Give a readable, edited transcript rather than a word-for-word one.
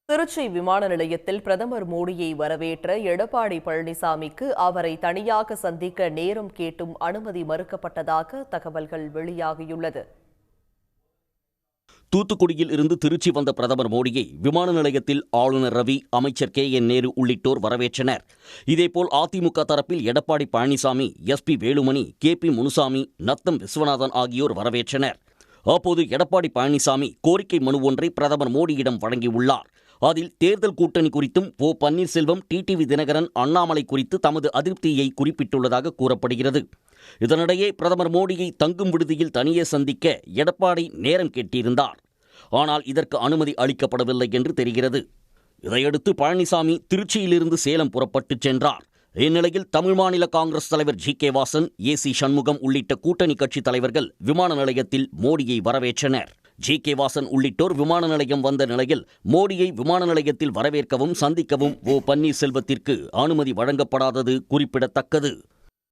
திருச்சி விமான நிலையத்தில் பிரதமர் மோடியை வரவேற்ற எடப்பாடி பழனிசாமிக்கு அவரை தனியாக சந்திக்க நேரம் கேட்டும் அனுமதி மறுக்கப்பட்டதாக தகவல்கள் வெளியாகியுள்ளது. தூத்துக்குடியில் இருந்து திருச்சி வந்த பிரதமர் மோடியை விமான நிலையத்தில் ஆளுநர் ரவி, அமைச்சர் KN நேரு உள்ளிட்டோர் வரவேற்றனர். இதேபோல் அதிமுக தரப்பில் எடப்பாடி பழனிசாமி, SP வேலுமணி, KP முனுசாமி, நத்தம் விஸ்வநாதன் ஆகியோர் வரவேற்றனர். அப்போது எடப்பாடி பழனிசாமி கோரிக்கை மனு ஒன்றை பிரதமர் மோடியிடம் வழங்கியுள்ளார். அதில் தேர்தல் கூட்டணி குறித்தும் பன்னீர்செல்வம், TTV தினகரன், அண்ணாமலை குறித்து தமது அதிருப்தியை குறிப்பிட்டுள்ளதாக கூறப்படுகிறது. இதனிடையே பிரதமர் மோடியை தங்கும் விடுதியில் தனியே சந்திக்க எடப்பாடி நேரம் கேட்டிருந்தார். ஆனால் இதற்கு அனுமதி அளிக்கப்படவில்லை என்று தெரிகிறது. இதையடுத்து பழனிசாமி திருச்சியிலிருந்து சேலம் புறப்பட்டுச் சென்றார். இந்நிலையில் தமிழ் மாநில காங்கிரஸ் தலைவர் GK வாசன், AC சண்முகம் உள்ளிட்ட கூட்டணி கட்சித் தலைவர்கள் விமான நிலையத்தில் மோடியை வரவேற்றனர். GK வாசன் உள்ளிட்டோர் விமான நிலையம் வந்த நிலையில் மோடியை விமான நிலையத்தில் வரவேற்கவும் சந்திக்கவும் பன்னீர்செல்வத்திற்கு அனுமதி வழங்கப்படாதது குறிப்பிடத்தக்கது.